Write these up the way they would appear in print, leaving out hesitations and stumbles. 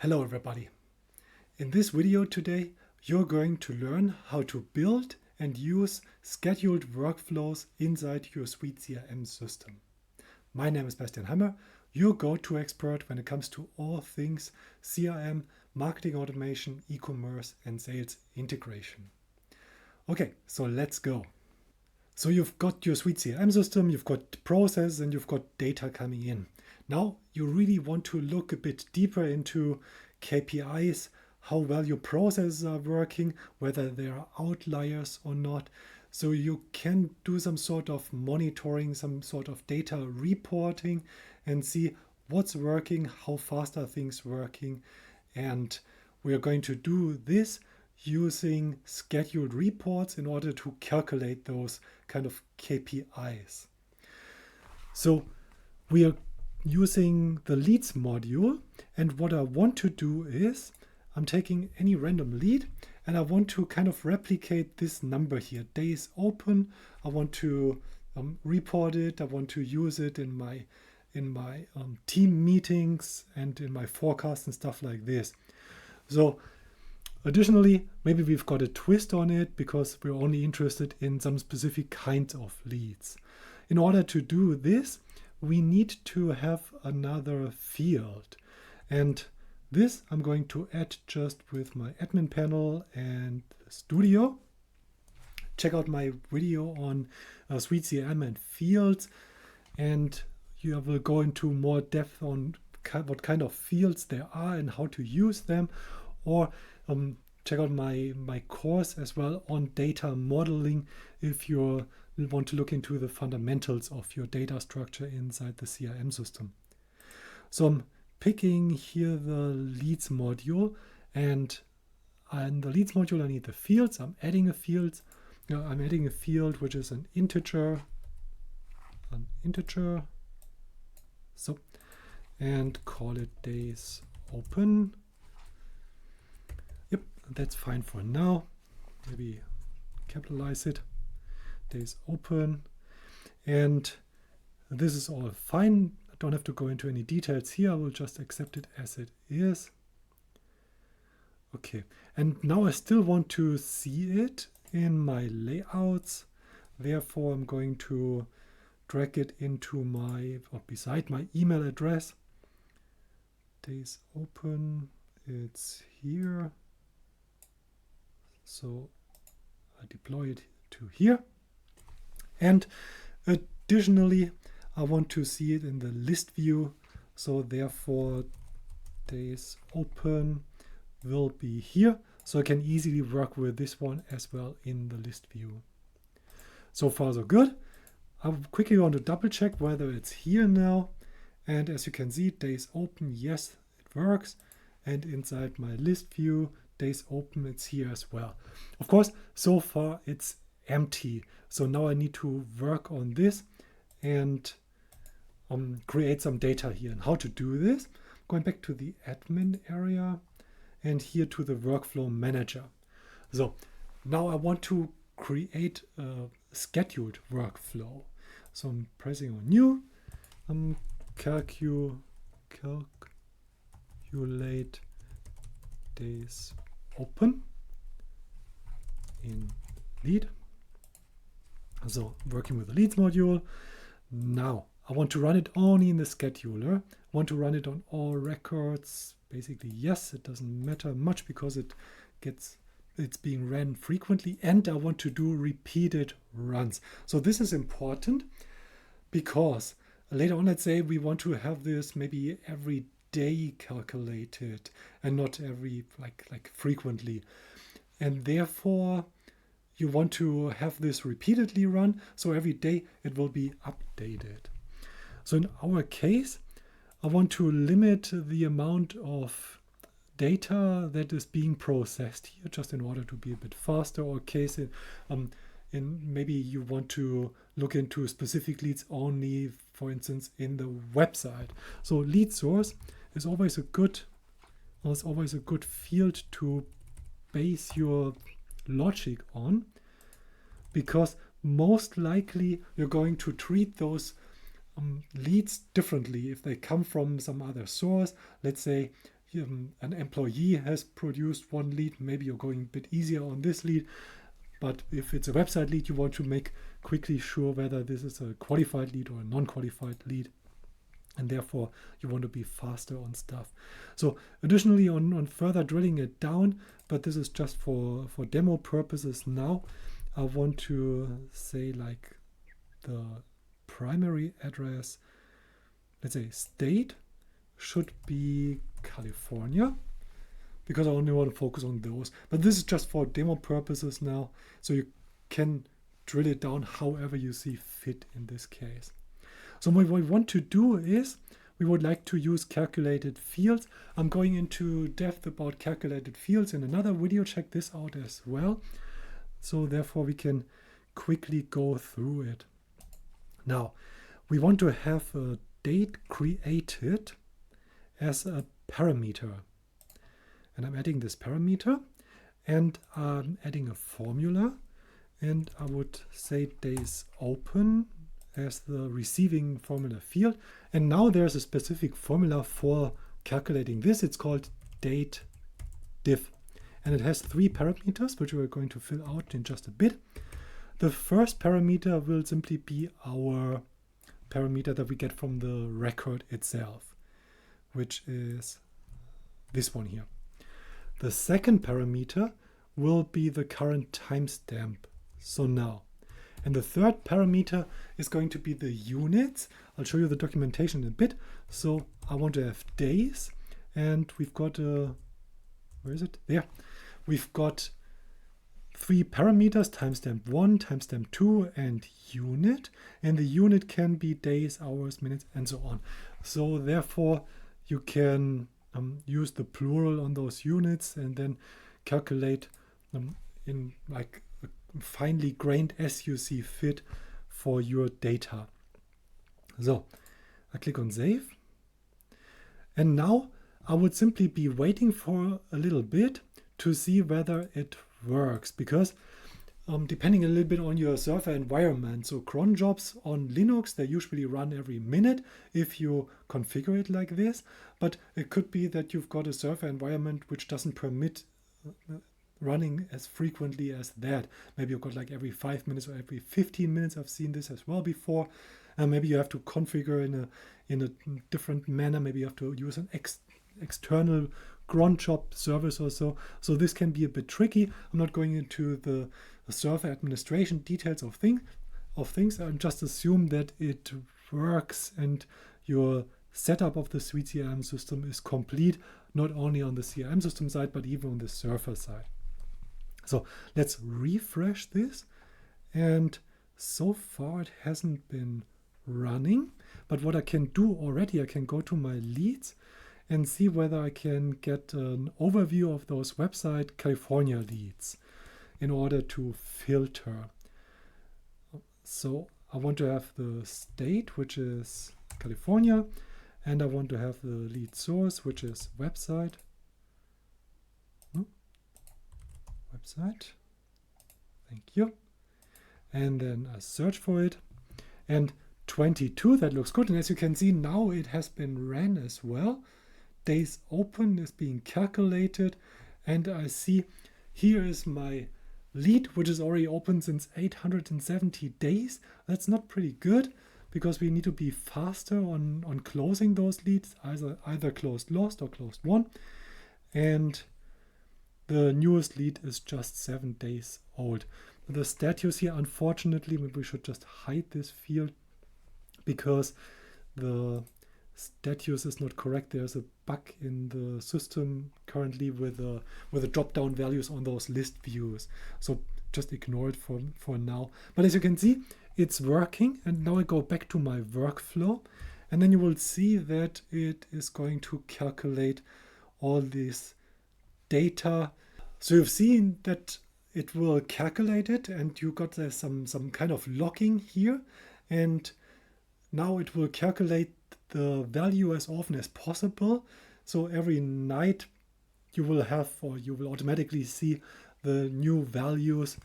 Hello everybody. In this video today, you're going to learn how to build and use scheduled workflows inside your SuiteCRM system. My name is Bastian Hammer, your go-to expert when it comes to all things CRM, marketing automation, e-commerce, and sales integration. Okay, so let's go. So you've got your SuiteCRM system, you've got processes, and you've got data coming in. Now you really want to look a bit deeper into KPIs, how well your processes are working, whether there are outliers or not. So you can do some sort of monitoring, some sort of data reporting and see what's working, how fast are things working. And we are going to do this using scheduled reports in order to calculate those kind of KPIs. So we are using the leads module, and what I want to do is I'm taking any random lead and I want to kind of replicate this number here, days open. I want to report it. I want to use it in my team meetings and in my forecast and stuff like this. So additionally, maybe we've got a twist on it because we're only interested in some specific kinds of leads. In order to do this, we need to have another field. And this I'm going to add just with my admin panel and Studio. Check out my video on SuiteCRM and fields, and you will go into more depth on what kind of fields there are and how to use them. Or check out my course as well on data modeling if you want to look into the fundamentals of your data structure inside the CRM system. So I'm picking here the leads module, and in the leads module I need the fields. I'm adding a field. I'm adding a field which is an integer. So, and call it days open. Yep, that's fine for now. Maybe capitalize it. Days open, and this is all fine. I don't have to go into any details here. I will just accept it as it is. Okay, and now I still want to see it in my layouts. Therefore, I'm going to drag it into beside my email address. Days open, it's here. So I deploy it to here. And additionally, I want to see it in the list view. So therefore, days open will be here. So I can easily work with this one as well in the list view. So far, so good. I quickly want to double check whether it's here now. And as you can see, days open, yes, it works. And inside my list view, days open, it's here as well. Of course, so far it's empty. So now I need to work on this and create some data here. And how to do this? Going back to the admin area and here to the workflow manager. So now I want to create a scheduled workflow. So I'm pressing on new, calculate days open in lead. So working with the leads module. Now I want to run it only in the scheduler. I want to run it on all records. Basically, yes, it doesn't matter much because it's being ran frequently, and I want to do repeated runs. So this is important because later on, let's say we want to have this maybe every day calculated and not every like frequently, and therefore you want to have this repeatedly run, so every day it will be updated. So in our case, I want to limit the amount of data that is being processed here, just in order to be a bit faster. Or case in maybe you want to look into specific leads only, for instance, in the website. So lead source is always a good field to base your logic on, because most likely you're going to treat those leads differently if they come from some other source. Let's say an employee has produced one lead, maybe you're going a bit easier on this lead. But if it's a website lead, you want to make quickly sure whether this is a qualified lead or a non-qualified lead. And therefore, you want to be faster on stuff. So additionally, on further drilling it down, but this is just for demo purposes now, I want to say like the primary address, let's say state, should be California, because I only want to focus on those. But this is just for demo purposes now, so you can drill it down however you see fit in this case. So what we want to do is, we would like to use calculated fields. I'm going into depth about calculated fields in another video. Check this out as well. So therefore we can quickly go through it. Now, we want to have a date created as a parameter. And I'm adding this parameter, and I'm adding a formula, and I would say days open as the receiving formula field. And now there's a specific formula for calculating this. It's called date diff, and it has 3 parameters, which we're going to fill out in just a bit. The first parameter will simply be our parameter that we get from the record itself, which is this one here. The second parameter will be the current timestamp, so now. And the third parameter is going to be the units. I'll show you the documentation in a bit. So I want to have days, and we've got where is it? There. We've got 3 parameters, timestamp 1, timestamp 2, and unit. And the unit can be days, hours, minutes, and so on. So therefore, you can use the plural on those units and then calculate in like finely grained as you see fit for your data. So I click on save, and now I would simply be waiting for a little bit to see whether it works, because depending a little bit on your server environment, so cron jobs on Linux, they usually run every minute if you configure it like this, but it could be that you've got a server environment which doesn't permit running as frequently as that. Maybe you've got like every 5 minutes or every 15 minutes. I've seen this as well before. And maybe you have to configure in a different manner. Maybe you have to use an external cron job service or so. So this can be a bit tricky. I'm not going into the server administration details of things. I just assume that it works and your setup of the SuiteCRM system is complete, not only on the CRM system side, but even on the server side. So let's refresh this, and so far it hasn't been running, but what I can do already, I can go to my leads and see whether I can get an overview of those website California leads in order to filter. So I want to have the state, which is California, and I want to have the lead source, which is website. Website. Thank you. And then I search for it. And 22, that looks good. And as you can see, now it has been ran as well. Days open is being calculated. And I see here is my lead, which is already open since 870 days. That's not pretty good, because we need to be faster on closing those leads, either closed lost or closed won. And the newest lead is just 7 days old. The status here, unfortunately, maybe we should just hide this field, because the status is not correct. There's a bug in the system currently with the drop-down values on those list views. So just ignore it for now. But as you can see, it's working. And now I go back to my workflow, and then you will see that it is going to calculate all this data. So you've seen that it will calculate it, and you got some kind of logging here, and now it will calculate the value as often as possible. So every night you will have, or you will automatically see the new values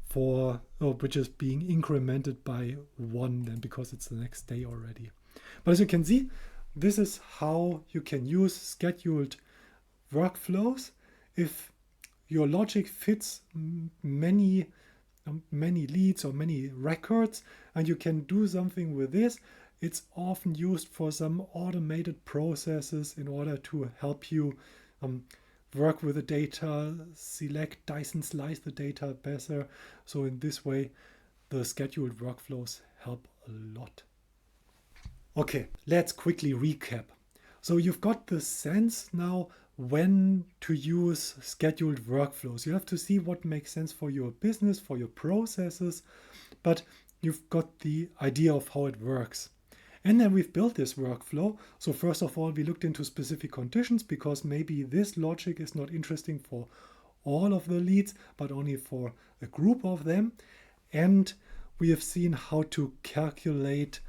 for which is being incremented by 1 then, because it's the next day already. But as you can see, this is how you can use scheduled workflows if your logic fits many leads or many records, and you can do something with this. It's often used for some automated processes in order to help you work with the data, select, dice and slice the data better. So in this way, the scheduled workflows help a lot. Okay, let's quickly recap. So you've got the sense now when to use scheduled workflows. You have to see what makes sense for your business, for your processes, but you've got the idea of how it works. And then we've built this workflow. So first of all, we looked into specific conditions because maybe this logic is not interesting for all of the leads, but only for a group of them. And we have seen how to calculate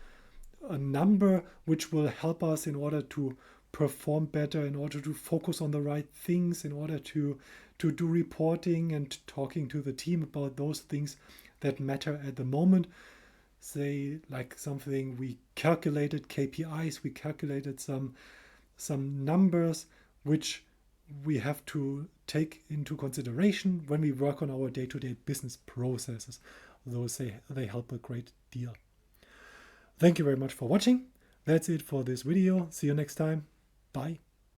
a number which will help us in order to perform better, in order to focus on the right things, in order to do reporting and talking to the team about those things that matter at the moment. Say like something we calculated KPIs, we calculated some numbers which we have to take into consideration when we work on our day-to-day business processes. Those they help a great deal. Thank you very much for watching. That's it for this video. See you next time. Bye.